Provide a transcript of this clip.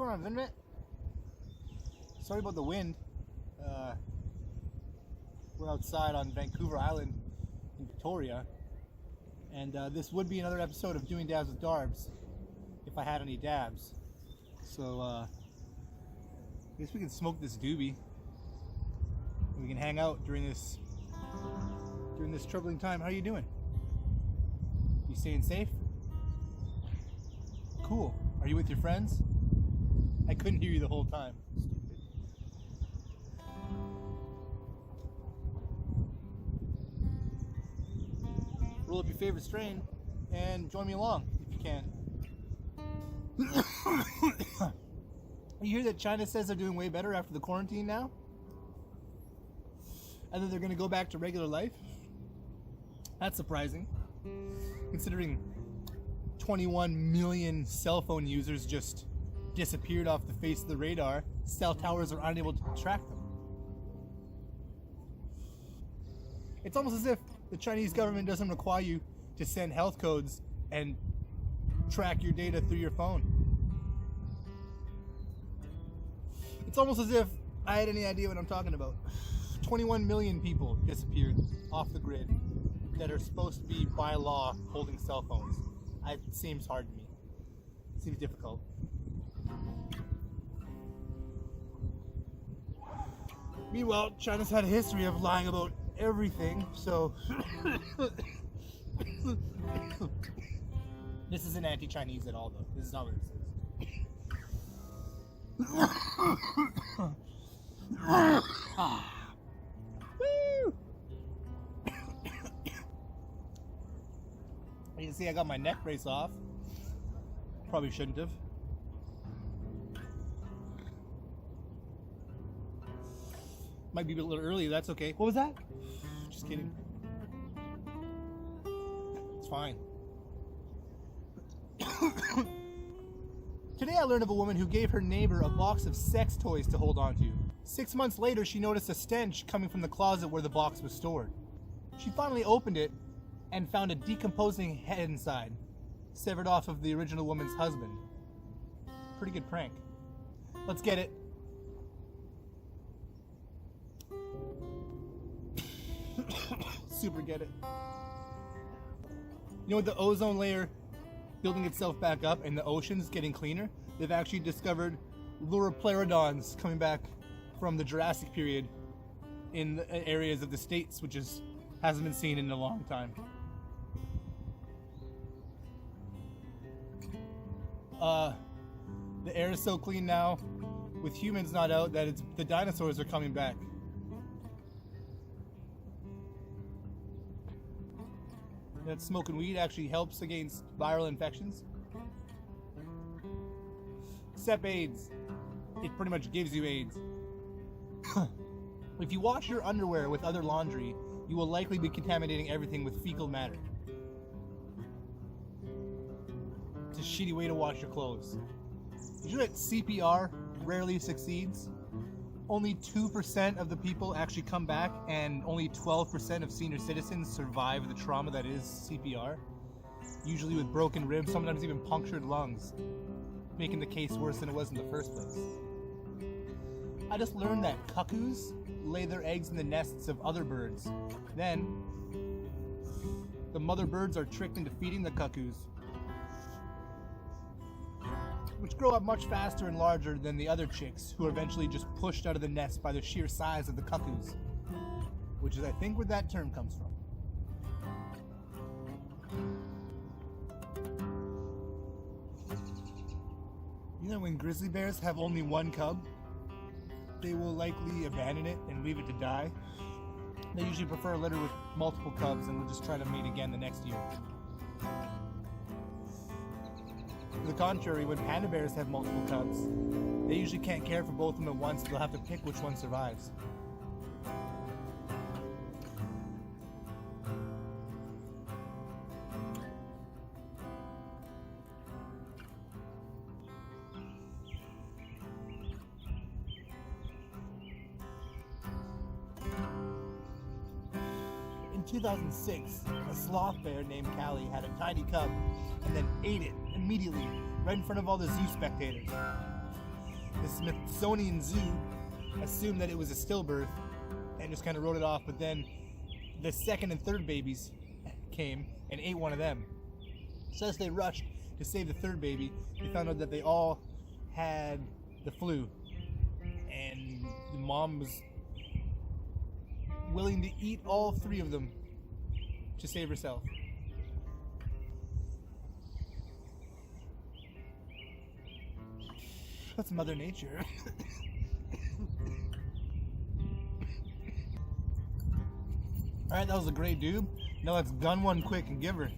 going on, Internet? Sorry about the wind. We're outside on Vancouver Island in Victoria, and this would be another episode of Doing Dabs with Darbs if I had any dabs. So I guess we can smoke this doobie. And we can hang out during this troubling time. How are you doing? You staying safe? Cool. Are you with your friends? I couldn't hear you the whole time. Stupid. Roll up your favorite strain and join me along if you can. You hear that China says they're doing way better after the quarantine now? And then they're going to go back to regular life? That's surprising, considering 21 million cell phone users just disappeared off the face of the radar. Cell towers are unable to track them. It's almost as if the Chinese government doesn't require you to send health codes and track your data through your phone. It's almost as if I had any idea what I'm talking about. 21 million people disappeared off the grid that are supposed to be by law holding cell phones. It seems hard to me. It seems difficult. Meanwhile, China's had a history of lying about everything, so this isn't anti-Chinese at all, though. This is not what this is. Woo! You can see I got my neck brace off. Probably shouldn't have. Might be a little early, that's okay. What was that? Just kidding. It's fine. Today I learned of a woman who gave her neighbor a box of sex toys to hold on to. 6 months later, she noticed a stench coming from the closet where the box was stored. She finally opened it and found a decomposing head inside, severed off of the original woman's husband. Pretty good prank. Let's get it. Super get it. You know, with the ozone layer building itself back up and the oceans getting cleaner, they've actually discovered leuroplerodons coming back from the Jurassic period in the areas of the States, which hasn't been seen in a long time. The air is so clean now, with humans not out, that the dinosaurs are coming back. That smoking weed actually helps against viral infections. Except AIDS. It pretty much gives you AIDS. If you wash your underwear with other laundry, you will likely be contaminating everything with fecal matter. It's a shitty way to wash your clothes. Did you know that CPR rarely succeeds? Only 2% of the people actually come back, and only 12% of senior citizens survive the trauma that is CPR. Usually with broken ribs, sometimes even punctured lungs, making the case worse than it was in the first place. I just learned that cuckoos lay their eggs in the nests of other birds. Then, the mother birds are tricked into feeding the cuckoos, which grow up much faster and larger than the other chicks, who are eventually just pushed out of the nest by the sheer size of the cuckoos, which is, I think, where that term comes from. You know, when grizzly bears have only one cub, they will likely abandon it and leave it to die. They usually prefer a litter with multiple cubs and will just try to mate again the next year. To the contrary, when panda bears have multiple cubs, they usually can't care for both of them at once, so they'll have to pick which one survives. In 2006, a sloth bear named Callie had a tiny cub and then ate it immediately, right in front of all the zoo spectators. the Smithsonian Zoo assumed that it was a stillbirth and just kind of wrote it off. But then the second and third babies came and ate one of them. So as they rushed to save the third baby, they found out that they all had the flu, and the mom was willing to eat all three of them to save herself. That's Mother Nature. Alright, that was a great doob. Now let's gun one quick and give her.